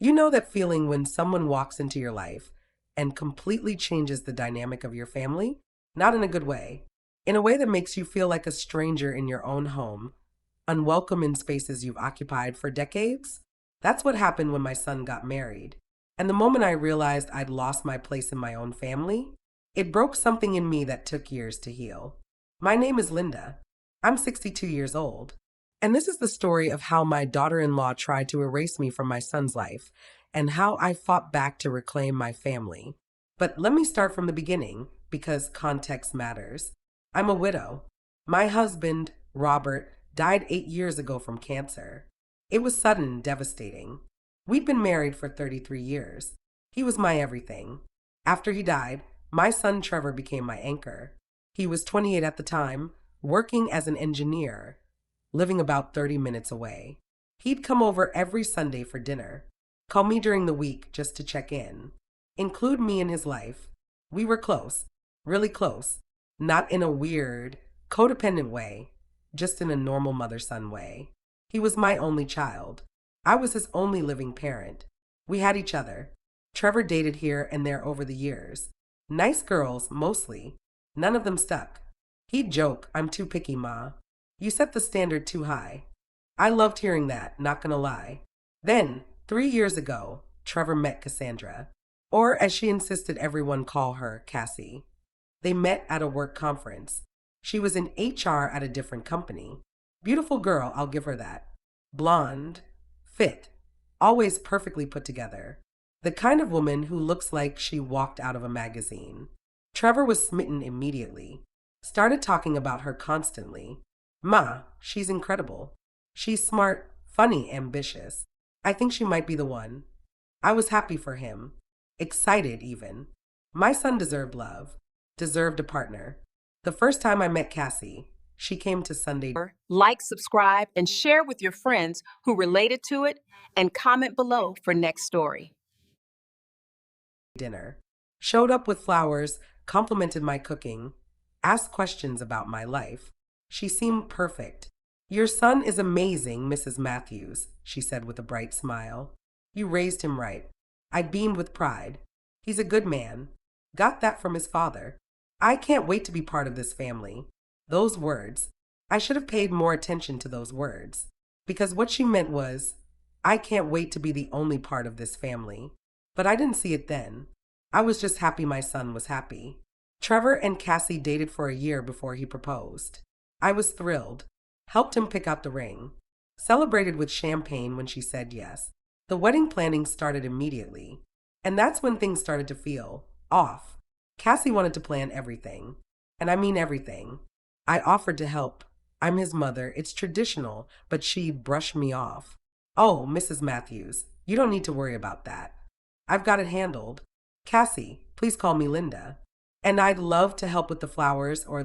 You know that feeling when someone walks into your life and completely changes the dynamic of your family? Not in a good way, in a way that makes you feel like a stranger in your own home, unwelcome in spaces you've occupied for decades? That's what happened when my son got married. And the moment I realized I'd lost my place in my own family, it broke something in me that took years to heal. My name is Linda. I'm 62 years old. And this is the story of how my daughter in law tried to erase me from my son's life and how I fought back to reclaim my family. But let me start from the beginning because context matters. I'm a widow. My husband, Robert, died 8 years ago from cancer. It was sudden and devastating. We'd been married for 33 years. He was my everything. After he died, my son Trevor became my anchor. He was 28 at the time, working as an engineer, living about 30 minutes away. He'd come over every Sunday for dinner, call me during the week just to check in, include me in his life. We were close, really close, not in a weird, codependent way, just in a normal mother-son way. He was my only child. I was his only living parent. We had each other. Trevor dated here and there over the years. Nice girls, mostly. None of them stuck. He'd joke, "I'm too picky, ma. You set the standard too high." I loved hearing that, not gonna lie. Then, 3 years ago, Trevor met Cassandra, or as she insisted everyone call her, Cassie. They met at a work conference. She was in HR at a different company. Beautiful girl, I'll give her that. Blonde, fit, always perfectly put together. The kind of woman who looks like she walked out of a magazine. Trevor was smitten immediately. Started talking about her constantly. "Ma, she's incredible. She's smart, funny, ambitious. I think she might be the one." I was happy for him. Excited, even. My son deserved love. Deserved a partner. The first time I met Cassie, she came to Sunday Like, subscribe, and share with your friends who related to it, and comment below for next story. dinner. Showed up with flowers, complimented my cooking, asked questions about my life. She seemed perfect. "Your son is amazing, Mrs. Matthews," she said with a bright smile. "You raised him right." I beamed with pride. "He's a good man. Got that from his father. I can't wait to be part of this family." Those words. I should have paid more attention to those words. Because what she meant was, I can't wait to be the only part of this family. But I didn't see it then. I was just happy my son was happy. Trevor and Cassie dated for a year before he proposed. I was thrilled. Helped him pick out the ring. Celebrated with champagne when she said yes. The wedding planning started immediately. And that's when things started to feel off. Cassie wanted to plan everything. And I mean everything. I offered to help. I'm his mother. It's traditional, but she brushed me off. "Oh, Mrs. Matthews, you don't need to worry about that. I've got it handled. Cassie, please call me Linda. And I'd love to help with the flowers or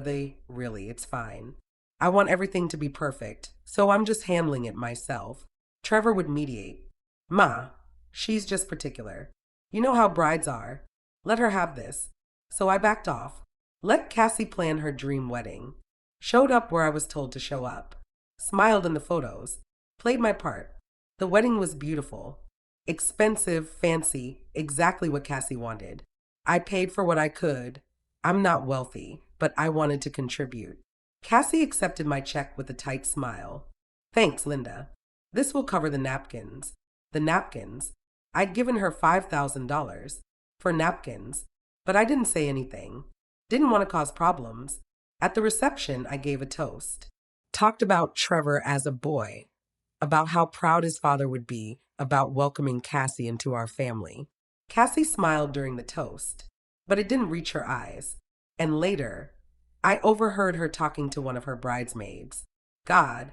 really, it's fine. I want everything to be perfect, so I'm just handling it myself." Trevor would mediate. "Ma, she's just particular. You know how brides are. Let her have this." So I backed off. Let Cassie plan her dream wedding. Showed up where I was told to show up. Smiled in the photos. Played my part. The wedding was beautiful. Expensive, fancy, exactly what Cassie wanted. I paid for what I could. I'm not wealthy, but I wanted to contribute. Cassie accepted my check with a tight smile. "Thanks, Linda. This will cover the napkins." The napkins. I'd given her $5,000 for napkins, but I didn't say anything. Didn't want to cause problems. At the reception, I gave a toast. Talked about Trevor as a boy, about how proud his father would be about welcoming Cassie into our family. Cassie smiled during the toast, but it didn't reach her eyes. And later, I overheard her talking to one of her bridesmaids. "God,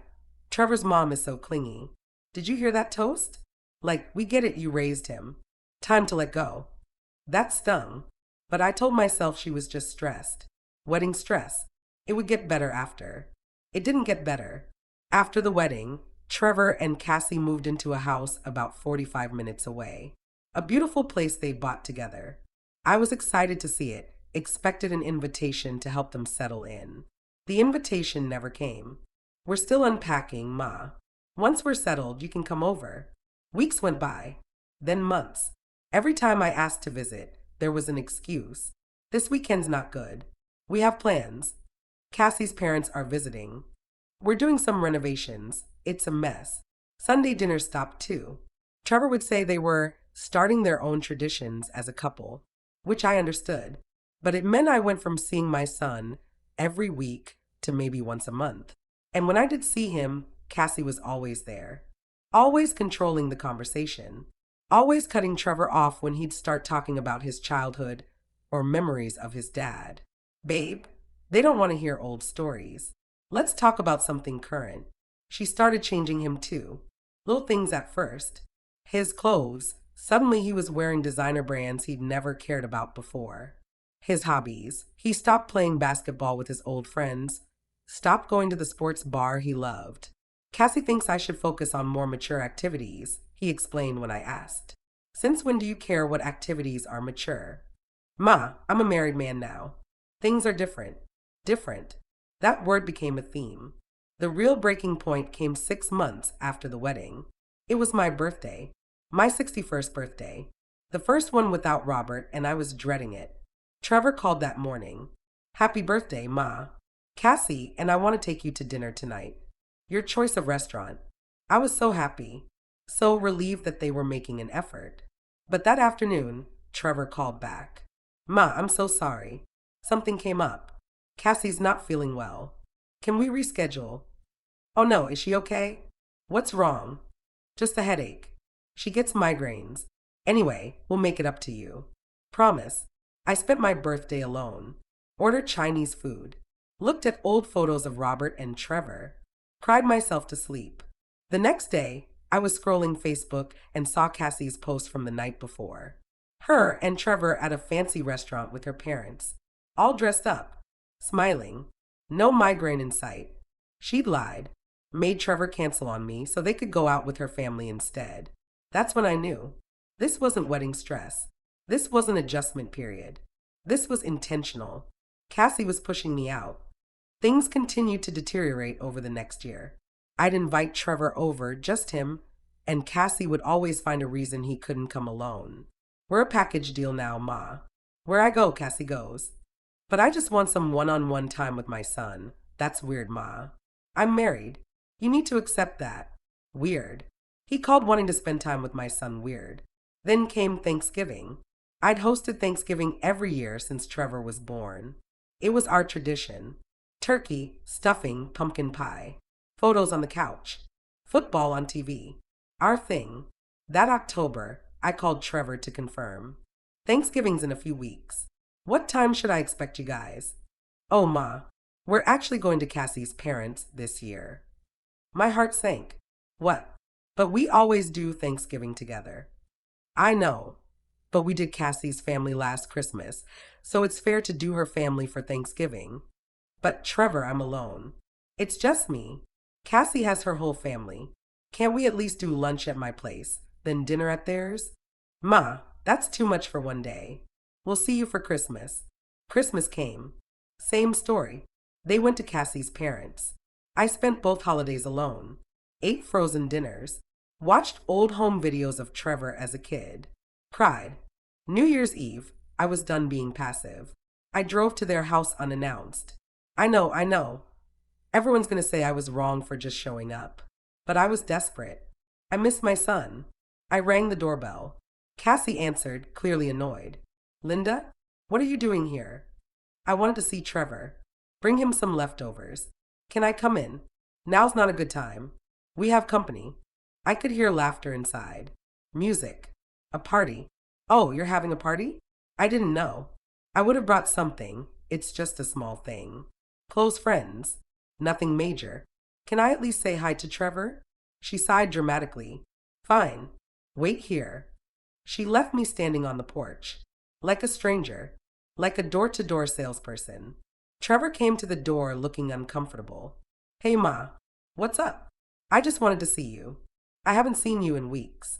Trevor's mom is so clingy. Did you hear that toast? Like, we get it, you raised him. Time to let go." That stung, but I told myself she was just stressed. Wedding stress. It would get better after. It didn't get better. After the wedding, Trevor and Cassie moved into a house about 45 minutes away. A beautiful place they bought together. I was excited to see it, expected an invitation to help them settle in. The invitation never came. "We're still unpacking, Ma. Once we're settled, you can come over." Weeks went by. then months. Every time I asked to visit, there was an excuse. This weekend's not good. We have plans. Cassie's parents are visiting. We're doing some renovations. It's a mess. Sunday dinner stopped too. Trevor would say they were starting their own traditions as a couple, which I understood. But it meant I went from seeing my son every week to maybe once a month. And when I did see him, Cassie was always there, always controlling the conversation, always cutting Trevor off when he'd start talking about his childhood or memories of his dad. Babe, they don't want to hear old stories. Let's talk about something current. She started changing him too. Little things at first. His clothes. Suddenly he was wearing designer brands he'd never cared about before. His hobbies. He stopped playing basketball with his old friends, stopped going to the sports bar he loved. Cassie thinks I should focus on more mature activities, he explained when I asked. Since when do you care what activities are mature? Ma, I'm a married man now. Things are different. Different. That word became a theme. The real breaking point came 6 months after the wedding. It was my birthday. My 61st birthday. The first one without Robert, and I was dreading it. Trevor called that morning. Happy birthday, Ma. Cassie and I want to take you to dinner tonight. Your choice of restaurant. I was so happy, so relieved that they were making an effort. But that afternoon, Trevor called back. Ma, I'm so sorry. Something came up. Cassie's not feeling well. Can we reschedule? Oh no, is she okay? What's wrong? Just a headache. She gets migraines. Anyway, we'll make it up to you. Promise. I spent my birthday alone. Ordered Chinese food. Looked at old photos of Robert and Trevor. Cried myself to sleep. The next day, I was scrolling Facebook and saw Cassie's post from the night before. Her and Trevor at a fancy restaurant with her parents. All dressed up. Smiling. No migraine in sight. She'd lied. Made Trevor cancel on me so they could go out with her family instead. That's when I knew. This wasn't wedding stress. This wasn't adjustment period. This was intentional. Cassie was pushing me out. Things continued to deteriorate over the next year. I'd invite Trevor over, just him, and Cassie would always find a reason he couldn't come alone. We're a package deal now, Ma. Where I go, Cassie goes. But I just want some one-on-one time with my son. That's weird, Ma. I'm married. You need to accept that. Weird. He called wanting to spend time with my son weird. Then came Thanksgiving. I'd hosted Thanksgiving every year since Trevor was born. It was our tradition. Turkey, stuffing, pumpkin pie. Photos on the couch. Football on TV. Our thing. That October, I called Trevor to confirm. Thanksgiving's in a few weeks. What time should I expect you guys? Oh, Ma, we're actually going to Cassie's parents this year. My heart sank. What? But we always do Thanksgiving together. I know, but we did Cassie's family last Christmas, so it's fair to do her family for Thanksgiving. But Trevor, I'm alone. It's just me. Cassie has her whole family. Can't we at least do lunch at my place, then dinner at theirs? Ma, that's too much for one day. We'll see you for Christmas. Christmas came. Same story. They went to Cassie's parents. I spent both holidays alone. Ate frozen dinners. Watched old home videos of Trevor as a kid. Cried. New Year's Eve, I was done being passive. I drove to their house unannounced. I know. Everyone's gonna say I was wrong for just showing up. But I was desperate. I missed my son. I rang the doorbell. Cassie answered, clearly annoyed. Linda, what are you doing here? I wanted to see Trevor. Bring him some leftovers. Can I come in? Now's not a good time. We have company. I could hear laughter inside. Music. A party. Oh, you're having a party? I didn't know. I would have brought something. It's just a small thing. Close friends. Nothing major. Can I at least say hi to Trevor? She sighed dramatically. Fine. Wait here. She left me standing on the porch. Like a stranger. Like a door-to-door salesperson. Trevor came to the door looking uncomfortable. Hey, Ma. What's up? I just wanted to see you. I haven't seen you in weeks.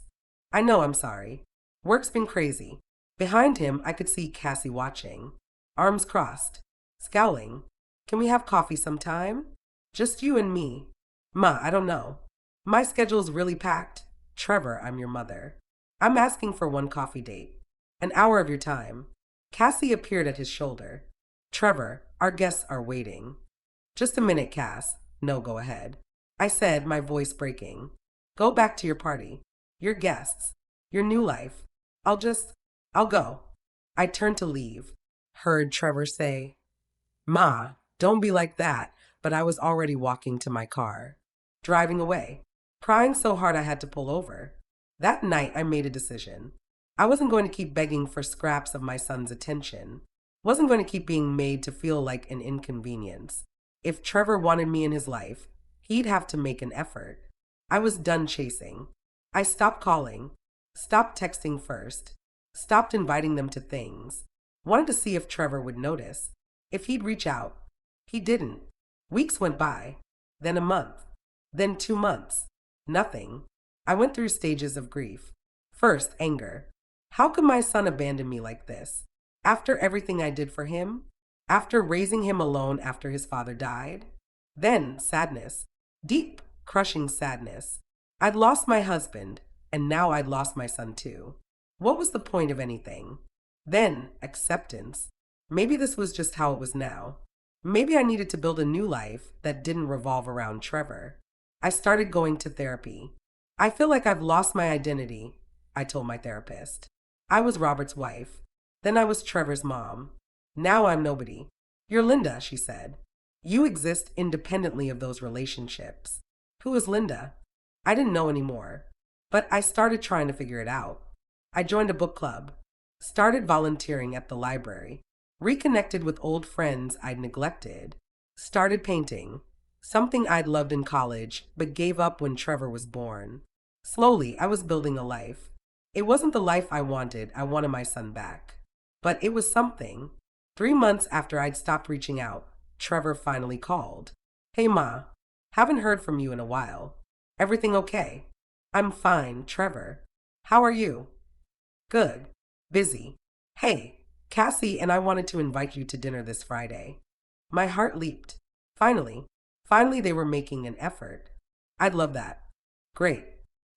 I know, I'm sorry. Work's been crazy. Behind him, I could see Cassie watching. Arms crossed. Scowling. Can we have coffee sometime? Just you and me. Ma, I don't know. My schedule's really packed. Trevor, I'm your mother. I'm asking for one coffee date. An hour of your time. Cassie appeared at his shoulder. Trevor, our guests are waiting. Just a minute, Cass. No, go ahead. I said, my voice breaking. Go back to your party. Your guests. Your new life. I'll just. I'll go. I turned to leave. Heard Trevor say, Ma, don't be like that, but I was already walking to my car. Driving away. Crying so hard I had to pull over. That night I made a decision. I wasn't going to keep begging for scraps of my son's attention. Wasn't going to keep being made to feel like an inconvenience. If Trevor wanted me in his life, he'd have to make an effort. I was done chasing. I stopped calling, stopped texting first, stopped inviting them to things. Wanted to see if Trevor would notice, if he'd reach out. He didn't. Weeks went by, then a month, then 2 months. Nothing. I went through stages of grief. First, anger. How could my son abandon me like this? After everything I did for him? After raising him alone after his father died? Then, sadness. Deep, crushing sadness. I'd lost my husband, and now I'd lost my son too. What was the point of anything? Then, acceptance. Maybe this was just how it was now. Maybe I needed to build a new life that didn't revolve around Trevor. I started going to therapy. I feel like I've lost my identity, I told my therapist. I was Robert's wife. Then I was Trevor's mom. Now I'm nobody. You're Linda, she said. You exist independently of those relationships. Who is Linda? I didn't know anymore. But I started trying to figure it out. I joined a book club, started volunteering at the library, reconnected with old friends I'd neglected, started painting, something I'd loved in college but gave up when Trevor was born. Slowly, I was building a life. It wasn't the life I wanted my son back. But it was something. 3 months after I'd stopped reaching out, Trevor finally called. Hey Ma, haven't heard from you in a while. Everything okay? I'm fine, Trevor. How are you? Good. Busy. Hey, Cassie and I wanted to invite you to dinner this Friday. My heart leaped. Finally they were making an effort. I'd love that. Great.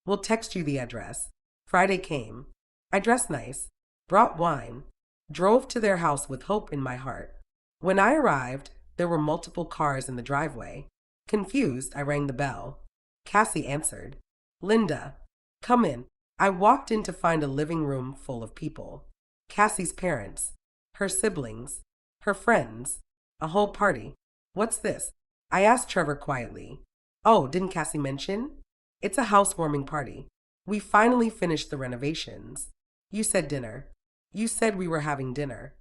We'll text you the address. Friday came. I dressed nice, brought wine, drove to their house with hope in my heart. When I arrived, there were multiple cars in the driveway. Confused, I rang the bell. Cassie answered. Linda, come in. I walked in to find a living room full of people. Cassie's parents, her siblings, her friends, a whole party. What's this? I asked Trevor quietly. Oh, didn't Cassie mention? It's a housewarming party. We finally finished the renovations. You said dinner. You said we were having dinner.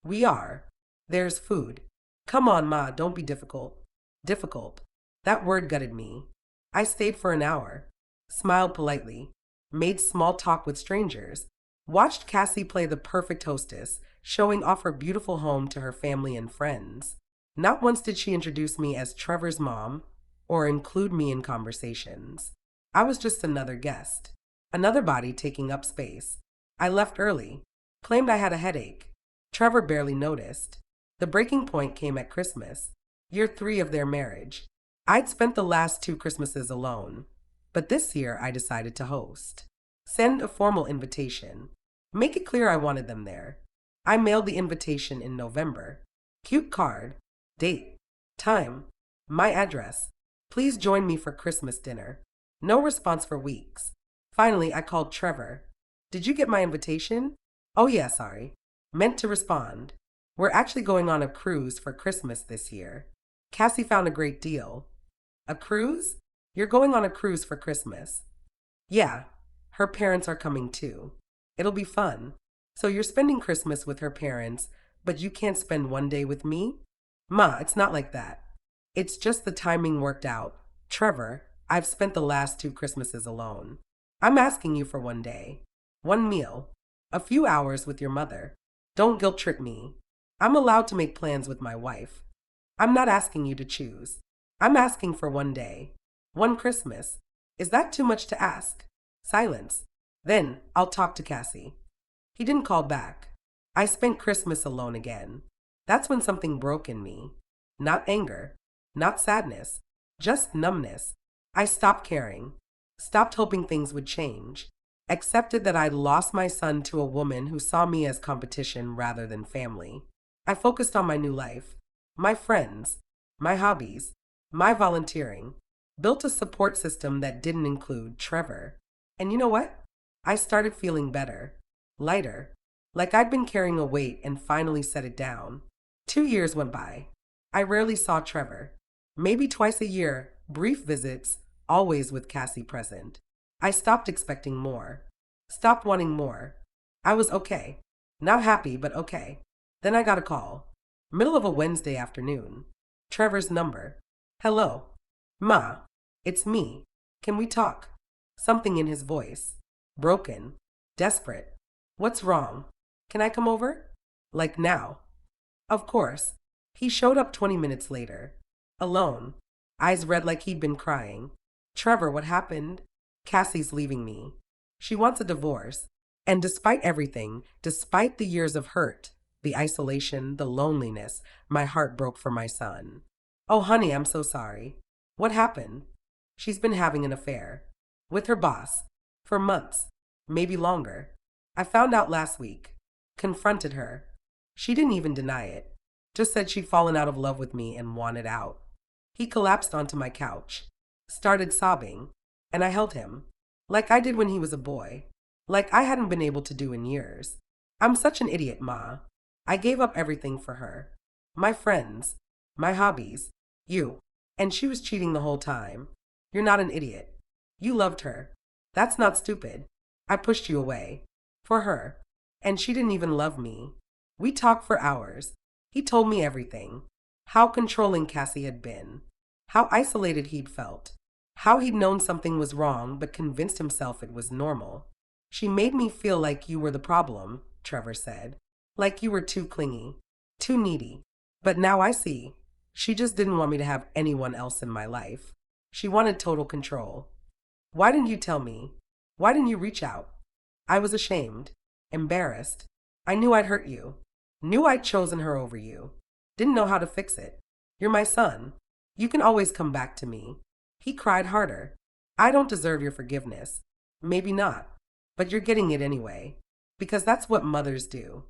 We are. There's food. Come on, Ma, don't be difficult. Difficult. That word gutted me. I stayed for an hour, smiled politely, made small talk with strangers, watched Cassie play the perfect hostess, showing off her beautiful home to her family and friends. Not once did she introduce me as Trevor's mom or include me in conversations. I was just another guest, another body taking up space. I left early, claimed I had a headache. Trevor barely noticed. The breaking point came at Christmas, year 3 of their marriage. I'd spent the last 2 Christmases alone, but this year I decided to host. Send a formal invitation. Make it clear I wanted them there. I mailed the invitation in November. Cute card, date, time, my address. Please join me for Christmas dinner. No response for weeks. Finally, I called Trevor. Did you get my invitation? Oh yeah, sorry. Meant to respond. We're actually going on a cruise for Christmas this year. Cassie found a great deal. A cruise? You're going on a cruise for Christmas. Yeah, her parents are coming too. It'll be fun. So you're spending Christmas with her parents, but you can't spend one day with me? Ma, it's not like that. It's just the timing worked out. Trevor, I've spent the last 2 Christmases alone. I'm asking you for one day, one meal, a few hours with your mother. Don't guilt trip me. I'm allowed to make plans with my wife. I'm not asking you to choose. I'm asking for one day, one Christmas. Is that too much to ask? Silence. Then I'll talk to Cassie. He didn't call back. I spent Christmas alone again. That's when something broke in me. Not anger, not sadness, just numbness. I stopped caring, stopped hoping things would change. accepted that I'd lost my son to a woman who saw me as competition rather than family. I focused on my new life, my friends, my hobbies, my volunteering, built a support system that didn't include Trevor. And you know what? I started feeling better, lighter, like I'd been carrying a weight and finally set it down. 2 years went by. I rarely saw Trevor. Maybe twice a year, brief visits, always with Cassie present. I stopped expecting more, stopped wanting more. I was okay. Not happy, but okay. Then I got a call. Middle of a Wednesday afternoon. Trevor's number. Hello. Ma. It's me. Can we talk? Something in his voice. Broken. Desperate. What's wrong? Can I come over? Like now. Of course. He showed up 20 minutes later. Alone. Eyes red like he'd been crying. Trevor, what happened? Cassie's leaving me. She wants a divorce. And despite everything, despite the years of hurt, the isolation, the loneliness, my heart broke for my son. Oh, honey, I'm so sorry. What happened? She's been having an affair. With her boss. For months. Maybe longer. I found out last week. Confronted her. She didn't even deny it. Just said she'd fallen out of love with me and wanted out. He collapsed onto my couch. Started sobbing. And I held him. Like I did when he was a boy. Like I hadn't been able to do in years. I'm such an idiot, Ma. I gave up everything for her. My friends. My hobbies. You. And she was cheating the whole time. You're not an idiot. You loved her. That's not stupid. I pushed you away. For her. And she didn't even love me. We talked for hours. He told me everything. How controlling Cassie had been. How isolated he'd felt. How he'd known something was wrong but convinced himself it was normal. She made me feel like you were the problem, Trevor said. Like you were too clingy. Too needy. But now I see. She just didn't want me to have anyone else in my life. She wanted total control. Why didn't you tell me? Why didn't you reach out? I was ashamed. Embarrassed. I knew I'd hurt you. Knew I'd chosen her over you. Didn't know how to fix it. You're my son. You can always come back to me. He cried harder. I don't deserve your forgiveness. Maybe not. But you're getting it anyway. Because that's what mothers do.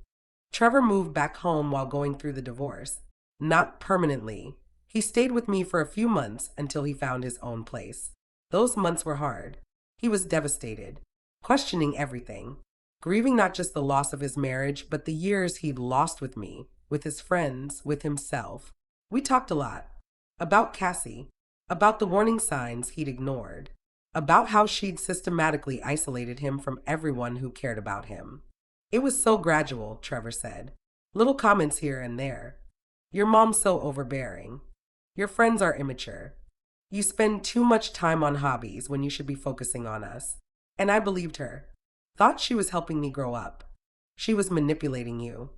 Trevor moved back home while going through the divorce. Not permanently. He stayed with me for a few months until he found his own place. Those months were hard. He was devastated. Questioning everything. Grieving not just the loss of his marriage, but the years he'd lost with me, with his friends, with himself. We talked a lot. About Cassie. About the warning signs he'd ignored. About how she'd systematically isolated him from everyone who cared about him. It was so gradual, Trevor said. Little comments here and there. Your mom's so overbearing. Your friends are immature. You spend too much time on hobbies when you should be focusing on us. And I believed her. Thought she was helping me grow up. She was manipulating you.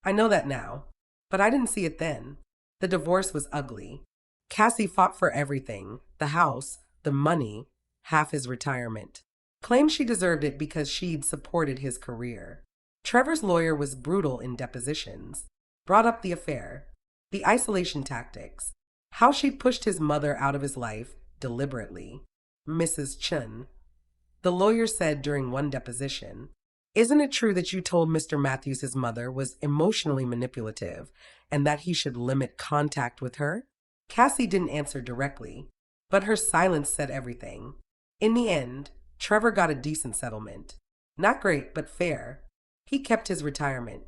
I know that now. But I didn't see it then. The divorce was ugly. Cassie fought for everything. The house, the money, half his retirement. Claimed she deserved it because she'd supported his career. Trevor's lawyer was brutal in depositions. Brought up the affair. The isolation tactics. How she'd pushed his mother out of his life deliberately. Mrs. Chun. The lawyer said during one deposition, "Isn't it true that you told Mr. Matthews his mother was emotionally manipulative and that he should limit contact with her?" Cassie didn't answer directly, but her silence said everything. In the end, Trevor got a decent settlement. Not great, but fair. He kept his retirement.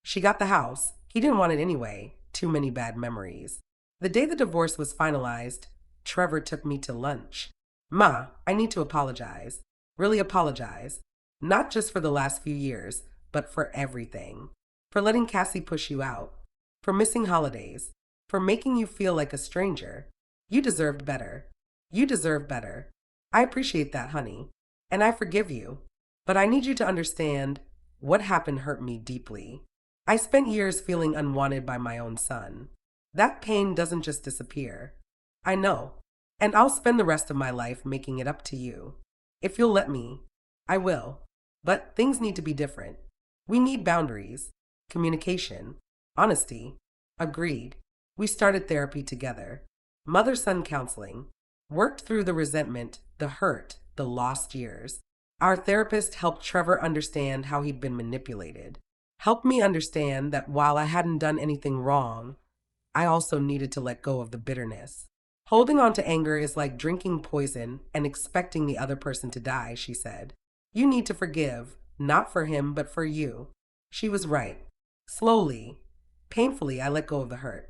She got the house. He didn't want it anyway. Too many bad memories. The day the divorce was finalized, Trevor took me to lunch. "Ma, I need to apologize. Really apologize. Not just for the last few years, but for everything. For letting Cassie push you out. For missing holidays. For making you feel like a stranger. You deserved better. You deserve better. I appreciate that, honey. And I forgive you. But I need you to understand what happened hurt me deeply. I spent years feeling unwanted by my own son. That pain doesn't just disappear. I know. And I'll spend the rest of my life making it up to you. If you'll let me, I will. But things need to be different. We need boundaries, communication, honesty." Agreed. We started therapy together. Mother-son counseling. Worked through the resentment, the hurt, the lost years. Our therapist helped Trevor understand how he'd been manipulated, helped me understand that while I hadn't done anything wrong, I also needed to let go of the bitterness. Holding on to anger is like drinking poison and expecting the other person to die, she said. You need to forgive, not for him, but for you. She was right. Slowly, painfully, I let go of the hurt.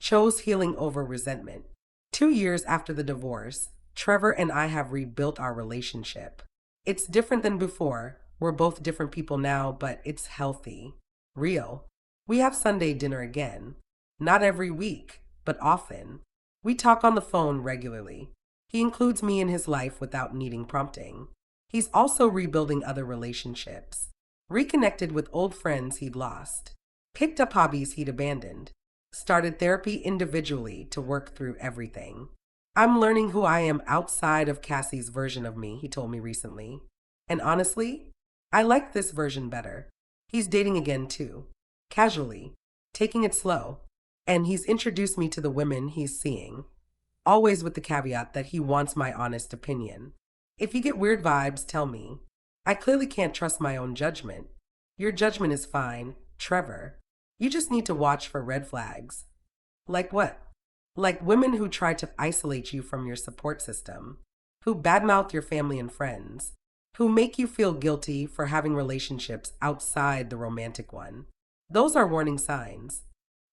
Chose healing over resentment. 2 years after the divorce, Trevor and I have rebuilt our relationship. It's different than before. We're both different people now, but it's healthy. Real. We have Sunday dinner again. Not every week, but often. We talk on the phone regularly. He includes me in his life without needing prompting. He's also rebuilding other relationships. Reconnected with old friends he'd lost. Picked up hobbies he'd abandoned. Started therapy individually to work through everything. I'm learning who I am outside of Cassie's version of me, he told me recently. And honestly, I like this version better. He's dating again too. Casually. Taking it slow. And he's introduced me to the women he's seeing. Always with the caveat that he wants my honest opinion. If you get weird vibes, tell me. I clearly can't trust my own judgment. Your judgment is fine, Trevor. You just need to watch for red flags. Like what? Like women who try to isolate you from your support system, who badmouth your family and friends, who make you feel guilty for having relationships outside the romantic one. Those are warning signs.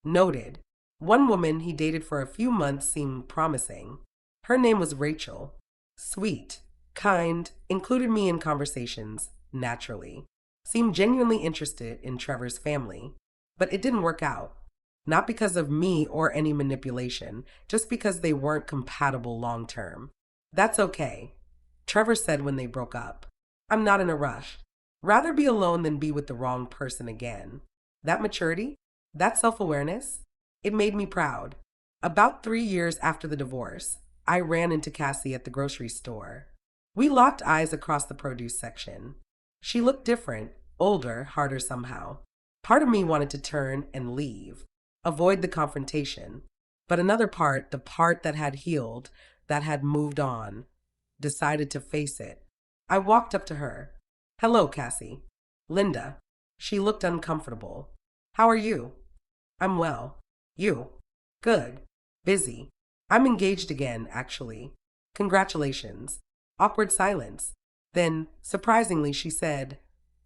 Noted. One woman he dated for a few months seemed promising. Her name was Rachel. Sweet, kind, included me in conversations, naturally. Seemed genuinely interested in Trevor's family. But it didn't work out. Not because of me or any manipulation, just because they weren't compatible long term. That's okay, Trevor said when they broke up. I'm not in a rush. Rather be alone than be with the wrong person again. That maturity, that self-awareness, it made me proud. About 3 years after the divorce, I ran into Cassie at the grocery store. We locked eyes across the produce section. She looked different, older, harder somehow. Part of me wanted to turn and leave, avoid the confrontation. But another part, the part that had healed, that had moved on, decided to face it. I walked up to her. Hello, Cassie. Linda. She looked uncomfortable. How are you? I'm well. You? Good. Busy. I'm engaged again, actually. Congratulations. Awkward silence. Then, surprisingly, she said,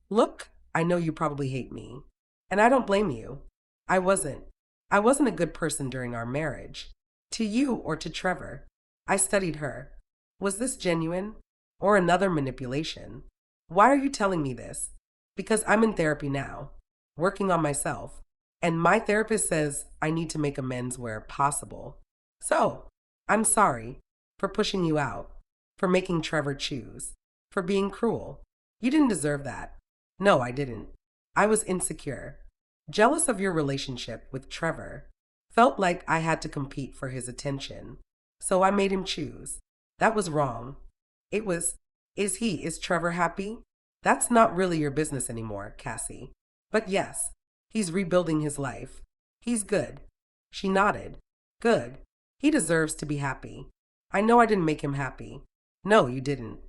Look, I know you probably hate me. And I don't blame you. I wasn't. I wasn't a good person during our marriage. To you or to Trevor. I studied her. Was this genuine? Or another manipulation? Why are you telling me this? Because I'm in therapy now, working on myself. And my therapist says I need to make amends where possible. So, I'm sorry for pushing you out, for making Trevor choose, for being cruel. You didn't deserve that. No, I didn't. I was insecure, jealous of your relationship with Trevor. Felt like I had to compete for his attention. So I made him choose. That was wrong. It was, is Trevor happy? That's not really your business anymore, Cassie. But yes, he's rebuilding his life. He's good. She nodded. Good. He deserves to be happy. I know I didn't make him happy. No, you didn't.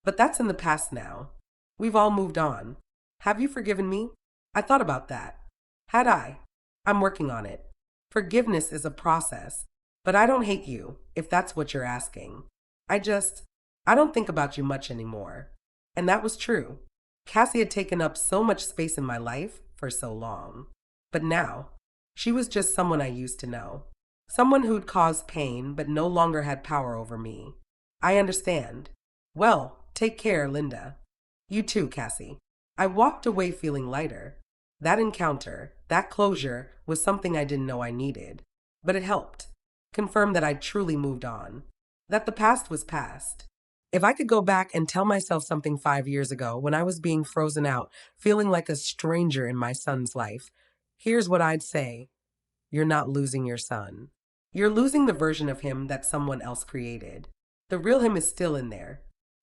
But that's in the past now. We've all moved on. Have you forgiven me? I thought about that. Had I? I'm working on it. Forgiveness is a process, but I don't hate you, if that's what you're asking. I don't think about you much anymore. And that was true. Cassie had taken up so much space in my life for so long. But now, she was just someone I used to know. Someone who'd caused pain but no longer had power over me. I understand. Well, take care, Linda. You too, Cassie. I walked away feeling lighter. That encounter, that closure, was something I didn't know I needed. But it helped. Confirmed that I'd truly moved on. That the past was past. If I could go back and tell myself something 5 years ago when I was being frozen out, feeling like a stranger in my son's life, here's what I'd say. You're not losing your son. You're losing the version of him that someone else created. The real him is still in there.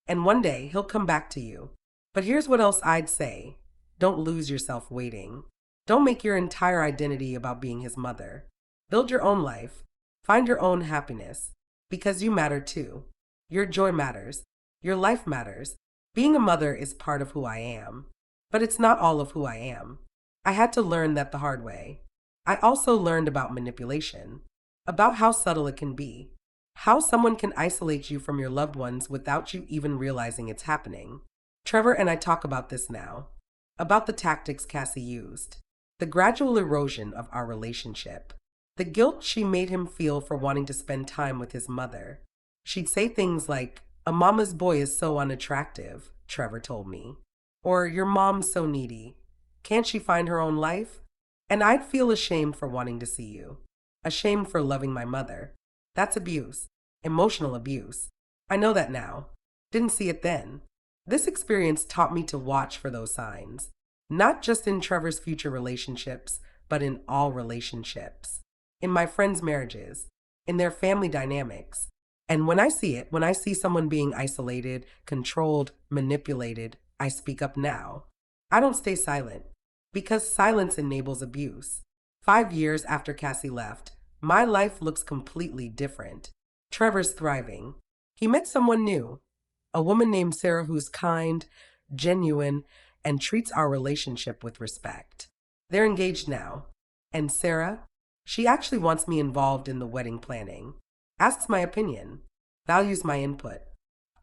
And one day he'll come back to you. But here's what else I'd say. Don't lose yourself waiting. Don't make your entire identity about being his mother. Build your own life. Find your own happiness. Because you matter too. Your joy matters. Your life matters. Being a mother is part of who I am, but it's not all of who I am. I had to learn that the hard way. I also learned about manipulation, about how subtle it can be, how someone can isolate you from your loved ones without you even realizing it's happening. Trevor and I talk about this now, about the tactics Cassie used, the gradual erosion of our relationship, the guilt she made him feel for wanting to spend time with his mother. She'd say things like, "A mama's boy is so unattractive," Trevor told me, or "Your mom's so needy. Can't she find her own life?" And I'd feel ashamed for wanting to see you, ashamed for loving my mother. That's abuse, emotional abuse. I know that now. Didn't see it then. This experience taught me to watch for those signs, not just in Trevor's future relationships, but in all relationships, in my friends' marriages, in their family dynamics. And when I see it, when I see someone being isolated, controlled, manipulated, I speak up now. I don't stay silent, because silence enables abuse. 5 years after Cassie left, my life looks completely different. Trevor's thriving. He met someone new, a woman named Sarah who's kind, genuine, and treats our relationship with respect. They're engaged now. And Sarah, she actually wants me involved in the wedding planning, asks my opinion, values my input.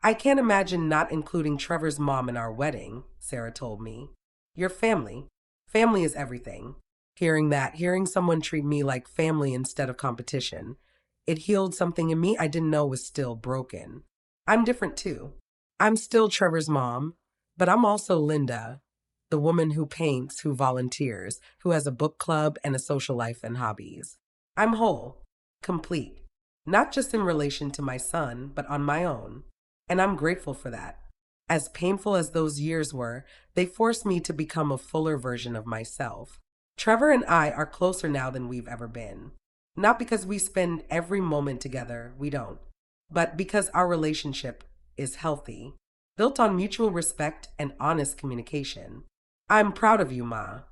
"I can't imagine not including Trevor's mom in our wedding," Sarah told me. "Your family. Family is everything." Hearing that, hearing someone treat me like family instead of competition, it healed something in me I didn't know was still broken. I'm different too. I'm still Trevor's mom, but I'm also Linda, the woman who paints, who volunteers, who has a book club and a social life and hobbies. I'm whole, complete, not just in relation to my son, but on my own. And I'm grateful for that. As painful as those years were, they forced me to become a fuller version of myself. Trevor and I are closer now than we've ever been. Not because we spend every moment together, we don't, but because our relationship is healthy, built on mutual respect and honest communication. "I'm proud of you, Ma,"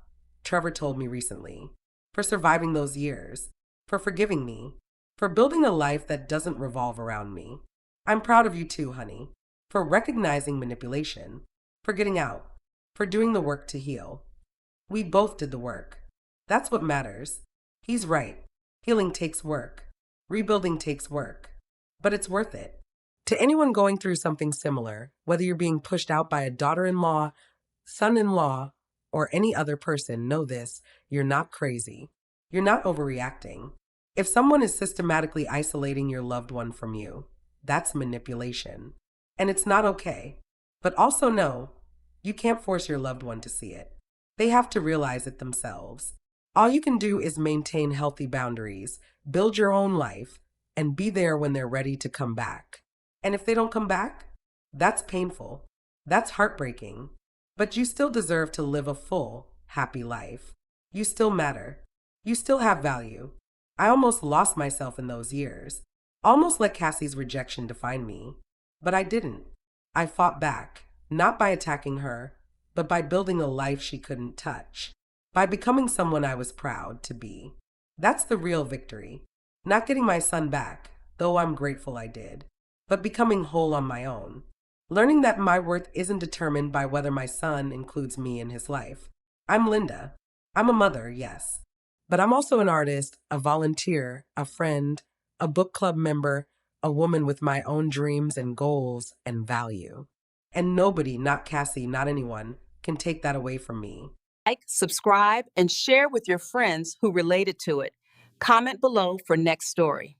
Trevor told me recently, "for surviving those years, for forgiving me, for building a life that doesn't revolve around me. I'm proud of you too, honey, for recognizing manipulation, for getting out, for doing the work to heal. We both did the work. That's what matters." He's right. Healing takes work. Rebuilding takes work. But it's worth it. To anyone going through something similar, whether you're being pushed out by a daughter-in-law, son-in-law, or any other person, know this: you're not crazy. You're not overreacting. If someone is systematically isolating your loved one from you, that's manipulation. And it's not okay. But also know, you can't force your loved one to see it. They have to realize it themselves. All you can do is maintain healthy boundaries, build your own life, and be there when they're ready to come back. And if they don't come back, that's painful. That's heartbreaking. But you still deserve to live a full, happy life. You still matter. You still have value. I almost lost myself in those years. Almost let Cassie's rejection define me. But I didn't. I fought back, not by attacking her, but by building a life she couldn't touch, by becoming someone I was proud to be. That's the real victory. Not getting my son back, though I'm grateful I did, but becoming whole on my own. Learning that my worth isn't determined by whether my son includes me in his life. I'm Linda. I'm a mother, yes. But I'm also an artist, a volunteer, a friend, a book club member, a woman with my own dreams and goals and value. And nobody, not Cassie, not anyone, can take that away from me. Like, subscribe, and share with your friends who related to it. Comment below for next story.